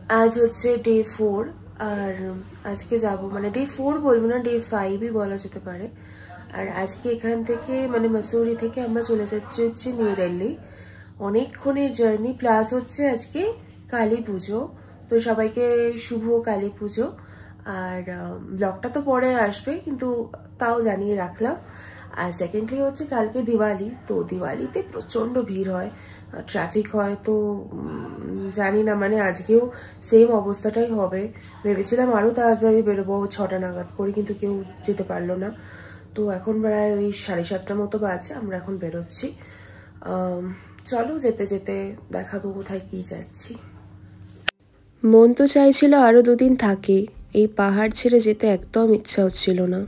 आज হচ্ছে ডে 4 আর আজকে যাব মানে ডে 4 বলবো না, ডে 5ই বলা যেতে পারে। আর আজকে এখান থেকে মানে মসুরি থেকে আমরা চলে যাচ্ছি হচ্ছে নিউ দিল্লি। অনেকক্ষণের জার্নি, প্লাস হচ্ছে আজকে কালী পুজো। তো সবাইকে শুভ কালী পুজো। আর ব্লগটা তো পরে আসবে, কিন্তু তাও জানিয়ে রাখলাম। আর সেকেন্ডলি হচ্ছে কালকে দিওয়ালি, তো দিওয়ালিতে প্রচণ্ড ভিড় হয়, ট্রাফিক হয়। তো জানি না, মানে আজকেও সেম অবস্থাটাই হবে। ভেবেছিলাম আরও তাড়াতাড়ি বেরোবো 6টা নাগাদ করে, কিন্তু কেউ যেতে পারলো না। তো এখন প্রায় ওই 7:30 মতো বাজে, আমরা এখন বেরোচ্ছি। চলো যেতে যেতে দেখাবো কোথায় কি যাচ্ছি। মন তো চাইছিল আরও 2 দিন থাকি, এই পাহাড় ছেড়ে যেতে একদম ইচ্ছা হচ্ছিল না।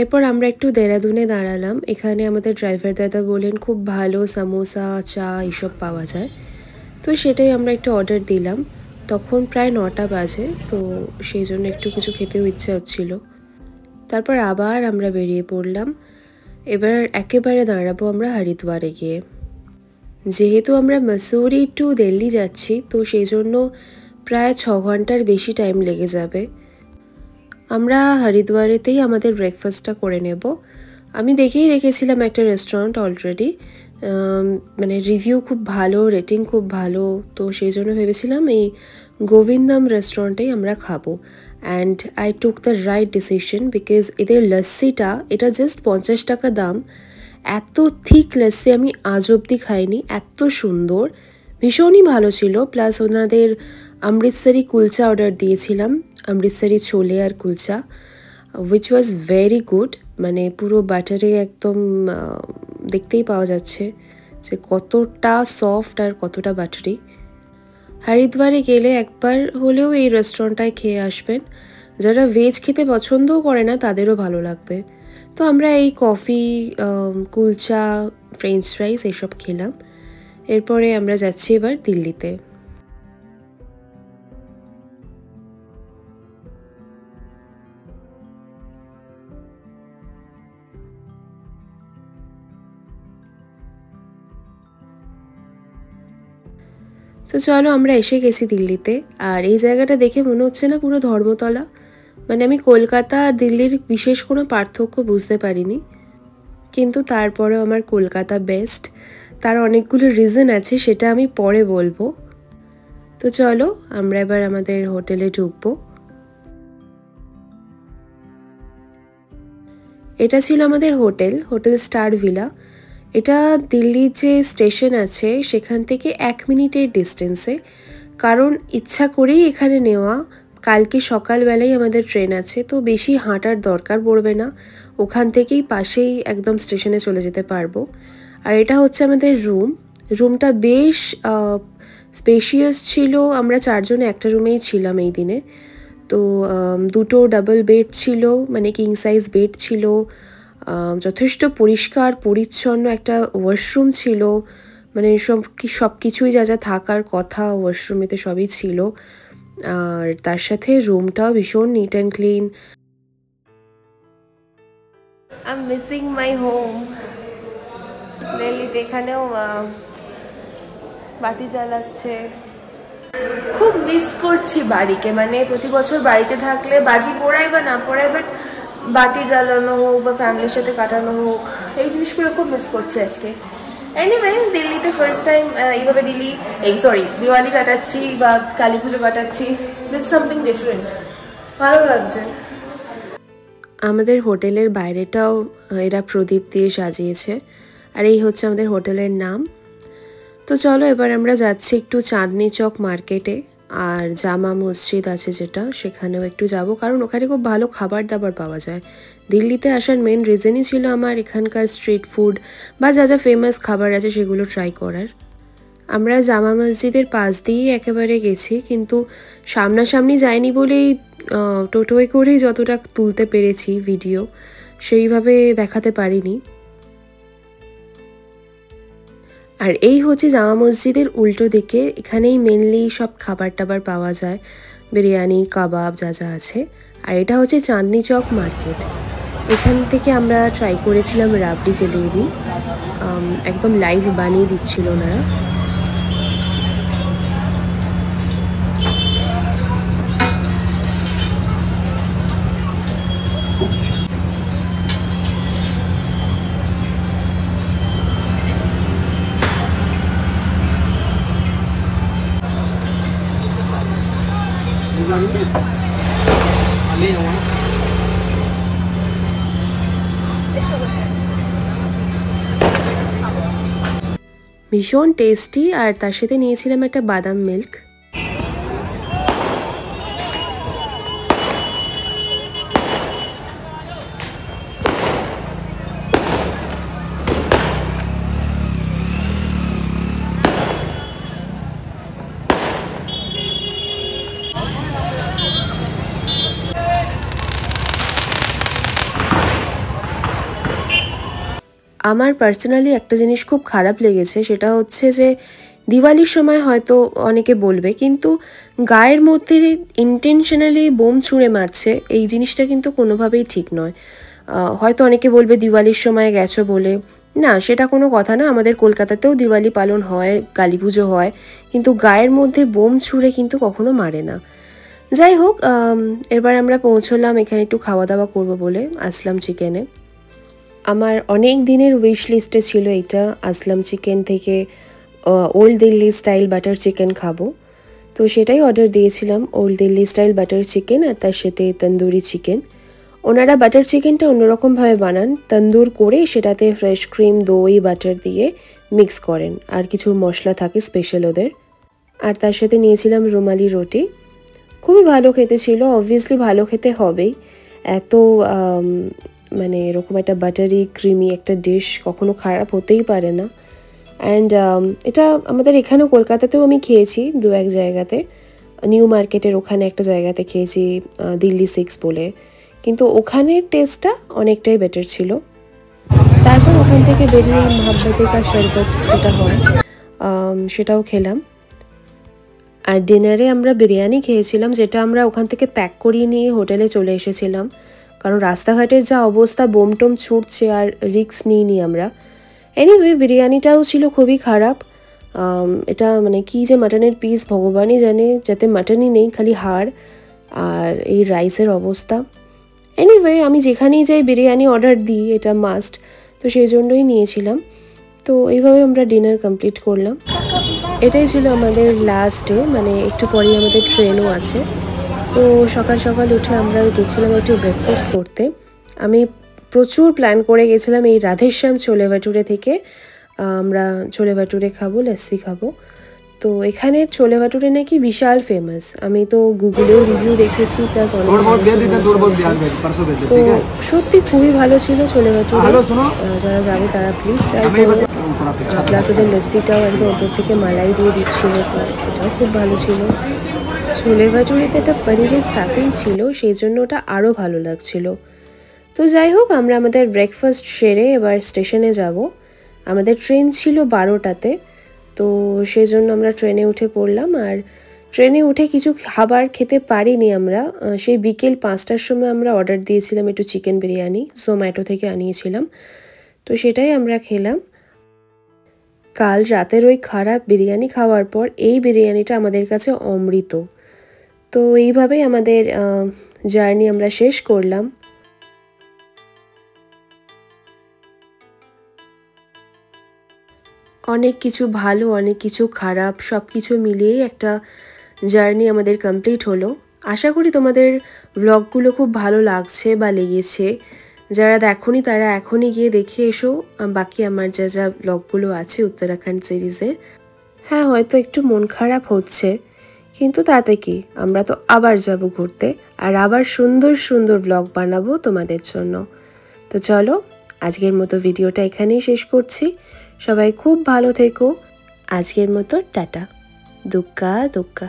এরপর আমরা একটু দেরাদুনে দাঁড়ালাম। এখানে আমাদের ড্রাইভার দাদা বলেন খুব ভালো সামোসা, চা এইসব পাওয়া যায়। তো সেটাই আমরা একটু অর্ডার দিলাম। তখন প্রায় 9টা বাজে, তো সেই জন্য একটু কিছু খেতেও ইচ্ছা হচ্ছিল। তারপর আবার আমরা বেরিয়ে পড়লাম। এবার একেবারে দাঁড়াবো আমরা হরিদ্বারে গিয়ে। যেহেতু আমরা মসুরি টু দিল্লি যাচ্ছি, তো সেই জন্য প্রায় 6 ঘন্টার বেশি টাইম লেগে যাবে। আমরা হরিদ্বারেতেই আমাদের ব্রেকফাস্টটা করে নেব। আমি দেখেই রেখেছিলাম একটা রেস্টুরেন্ট অলরেডি, মানে রিভিউ খুব ভালো, রেটিং খুব ভালো। তো সেই জন্য ভেবেছিলাম এই গোবিন্দম রেস্টুরেন্টেই আমরা খাবো। And I took the right decision, because এদের লস্যিটা এটা জাস্ট 50 টাকা দাম। এত থিক লস্যি আমি আজ অবধি খাইনি, এত সুন্দর, ভীষণই ভালো ছিল। প্লাস ওনাদের অমৃতসরি কুলচা অর্ডার দিয়েছিলাম, অমৃতসরি ছোলে আর kulcha, which was very good. মানে পুরো বাটারে একদম দেখতেই পাওয়া যাচ্ছে যে কতটা সফট আর কতটা বাটারি। হরিদ্বারে গেলে একবার হলেও এই রেস্টুরেন্টটায় খেয়ে আসবেন। যারা ভেজ খেতে পছন্দও করে না তাদেরও ভালো লাগবে। তো আমরা এই কফি, কুলচা, ফ্রেঞ্চ ফ্রাইস এসব খেলাম। এরপরে আমরা যাচ্ছি এবার দিল্লিতে। তো চলো আমরা এসে গেছি দিল্লিতে। আর এই জায়গাটা দেখে মনে হচ্ছে না পুরো ধর্মতলা? মানে আমি কলকাতা আর দিল্লির বিশেষ কোনো পার্থক্য বুঝতে পারিনি, কিন্তু তারপরেও আমার কলকাতা বেস্ট। তার অনেকগুলো রিজন আছে, সেটা আমি পরে বলবো। তো চলো আমরা এবার আমাদের হোটেলে ঢুকবো। এটা ছিল আমাদের হোটেল স্টার ভিলা। এটা দিল্লির যে স্টেশন আছে সেখান থেকে 1 মিনিটের ডিস্টেন্সে। কারণ ইচ্ছা করেই এখানে নেওয়া, কালকে সকালবেলায় আমাদের ট্রেন আছে, তো বেশি হাঁটার দরকার পড়বে না, ওখান থেকেই পাশেই একদম স্টেশনে চলে যেতে পারবো। আর এটা হচ্ছে আমাদের রুমটা বেশ স্পেশিয়াস ছিল। আমরা 4 জনে একটা রুমেই ছিলাম এই দিনে। তো 2টো ডাবল বেড ছিল, মানে কিং সাইজ বেড ছিল, যথেষ্ট পরিষ্কার পরিচ্ছন্ন একটা ওয়াশরুম ছিল। মানে সব কিছুই যা যা থাকার কথা ওয়াশরুমেতে সবই ছিল। আর তার সাথে রুমটাও ভীষণ neat and clean. I am missing my home. দিল্লিতে এখানেও বাতি জ্বালাচ্ছে, খুব মিস করছি বাড়িকে। মানে প্রতি বছর বাড়িতে থাকলে বাজি পোড়াই বা না পোড়াই, বাট বাতি জ্বালানো হোক বা ফ্যামিলির সাথে কাটানো হোক, এই জিনিসগুলো খুব মিস করছি আজকে। এনিওয়ে, দিল্লিতে ফার্স্ট টাইম এইভাবে দিওয়ালি কাটাচ্ছি বা কালী পুজো কাটাচ্ছি। দিস সামথিং ডিফারেন্ট, ভালো লাগছে। আমাদের হোটেলের বাইরেটাও এরা প্রদীপ দিয়ে সাজিয়েছে। আর এই হচ্ছে আমাদের হোটেলের নাম। তো চলো এবার আমরা যাচ্ছি একটু চাঁদনি চক মার্কেটে। আর জামা মসজিদ আছে যেটা, সেখানেও একটু যাব, কারণ ওখানে খুব ভালো খাবার দাবার পাওয়া যায়। দিল্লিতে আসার মেন রিজনই ছিল আমার এখানকার স্ট্রিট ফুড বা যা যা ফেমাস খাবার আছে সেগুলো ট্রাই করার। আমরা জামা মসজিদের পাশ দিয়েই একেবারে গেছি, কিন্তু সামনাসামনি যাইনি বলেই টোটোয় করেই যতটা তুলতে পেরেছি ভিডিও, সেইভাবে দেখাতে পারিনি। আর এই হচ্ছে জামা মসজিদের উল্টো দিকে, এখানেই মেনলি সব খাবার টাবার পাওয়া যায়, বিরিয়ানি, কাবাব যা যা আছে। আর এটা হচ্ছে চাঁদনি চক মার্কেট। এখান থেকে আমরা ট্রাই করেছিলাম রাবড়ি জলেবি, একদম লাইভ বানিয়ে দিচ্ছিল ওনারা। ভীষণ টেস্টি, আর তার সাথে নিয়েছিলাম একটা বাদাম মিল্ক। আমার পার্সোনালি একটা জিনিস খুব খারাপ লেগেছে, সেটা হচ্ছে যে দিওয়ালির সময় হয়তো অনেকে বলবে, কিন্তু গায়ের মধ্যে ইন্টেনশনালি বোম ছুঁড়ে মারছে, এই জিনিসটা কিন্তু কোনোভাবেই ঠিক নয়। হয়তো অনেকে বলবে দিওয়ালির সময় গেছো বলে, না সেটা কোনো কথা না। আমাদের কলকাতাতেও দিওয়ালি পালন হয়, কালী পুজো হয়, কিন্তু গায়ের মধ্যে বোম ছুঁড়ে কিন্তু কখনো মারে না। যাই হোক, এবার আমরা পৌঁছলাম এখানে একটু খাওয়া দাওয়া করবো বলে আসলাম চিকেনে। আমার অনেক দিনের উইশ লিস্টে ছিল এটা, আসলাম চিকেন থেকে old Delhi style butter chicken খাবো, তো সেটাই অর্ডার দিয়েছিলাম, old Delhi style butter chicken আর তার সাথে তন্দুরি চিকেন। ওনারা বাটার চিকেনটা অন্যরকমভাবে বানান, তন্দুর করে সেটাতে ফ্রেশ ক্রিম, দই, বাটার দিয়ে মিক্স করেন, আর কিছু মশলা থাকে স্পেশাল ওদের। আর তার সাথে নিয়েছিলাম রুমালি রুটি, খুবই ভালো খেতে ছিল। অবভিয়াসলি ভালো খেতে হবেই, এত মানে এরকম একটা বাটারি ক্রিমি একটা ডিশ কখনো খারাপ হতেই পারে না। অ্যান্ড এটা আমাদের এখানেও কলকাতাতেও আমি খেয়েছি দু এক জায়গাতে, নিউ মার্কেটের ওখানে একটা জায়গাতে খেয়েছি, দিল্লি 6 বলে, কিন্তু ওখানের টেস্টটা অনেকটাই বেটার ছিল। তারপর ওখান থেকে বেরিয়ে মহাব্বতে কা শরবত যেটা হয় সেটাও খেলাম। আর ডিনারে আমরা বিরিয়ানি খেয়েছিলাম, যেটা আমরা ওখান থেকে প্যাক করিয়ে নিয়ে হোটেলে চলে এসেছিলাম, কারণ রাস্তাঘাটের যা অবস্থা, বোম টোম ছুটছে আর রিস্ক নিইনি আমরা। এনিওয়ে বিরিয়ানিটাও ছিল খুবই খারাপ। এটা মানে কি যে মাটনের পিস ভগবানই জানে, যাতে মাটনই নেই, খালি হাড়, আর এই রাইসের অবস্থা। এনিওয়ে আমি যেখানেই যাই বিরিয়ানি অর্ডার দিই, এটা মাস্ট, তো সেই জন্যই নিয়েছিলাম। তো এইভাবে আমরা ডিনার কমপ্লিট করলাম। এটাই ছিল আমাদের লাস্ট ডে, মানে একটু পরেই আমাদের ট্রেনও আছে। তো সকাল সকাল উঠে আমরা গেছিলাম একটু ব্রেকফাস্ট করতে। আমি প্রচুর প্ল্যান করে গেছিলাম এই রাধেশ্যাম ছোলে ভাটুরে থেকে আমরা ছোলে ভাটুরে খাবো, লস্যি খাবো। তো এখানের ছোলে ভাটুরে নাকি বিশাল ফেমাস, আমি তো গুগলেও রিভিউ দেখেছি, প্লাস অনেক তো সত্যি খুবই ভালো ছিল ছোলে ভাটুরে। যারা যাবে তারা প্লিজ ট্রাই করো। প্লাস ওদের লস্যিটাও একদম ওপর থেকে মালাই দিয়ে দিচ্ছিল, তো এটাও খুব ভালো ছিল। ছোলে ভাটুরিতে একটা পনিরের স্টাফিং ছিল, সেই জন্য ওটা আরও ভালো লাগছিল। তো যাই হোক, আমরা আমাদের ব্রেকফাস্ট সেরে এবার স্টেশনে যাব। আমাদের ট্রেন ছিল 12টাতে, তো সেই জন্য আমরা ট্রেনে উঠে পড়লাম। আর ট্রেনে উঠে কিছু খাবার খেতে পারিনি আমরা, সেই বিকেল 5টার সময় আমরা অর্ডার দিয়েছিলাম একটু চিকেন বিরিয়ানি, জোম্যাটো থেকে আনিয়েছিলাম, তো সেটাই আমরা খেলাম। কাল রাতের ওই খারাপ বিরিয়ানি খাওয়ার পর এই বিরিয়ানিটা আমাদের কাছে অমৃত। তো এইভাবেই আমাদের জার্নি আমরা শেষ করলাম। অনেক কিছু ভালো, অনেক কিছু খারাপ, সব কিছু মিলিয়েই একটা জার্নি আমাদের কমপ্লিট হলো। আশা করি তোমাদের ব্লগগুলো খুব ভালো লাগছে বা লেগেছে। যারা দেখোনি তারা এখনই গিয়ে দেখে এসো বাকি আমার যা যা ব্লগগুলো আছে উত্তরাখণ্ড সিরিজের। হ্যাঁ, হয়তো একটু মন খারাপ হচ্ছে, কিন্তু তাতে কি, আমরা তো আবার যাব ঘুরতে, আর আবার সুন্দর সুন্দর ব্লগ বানাবো তোমাদের জন্য। তো চলো, আজকের মতো ভিডিওটা এখানেই শেষ করছি। সবাই খুব ভালো থেকো। আজকের মতো টাটা, দুক্কা দুক্কা।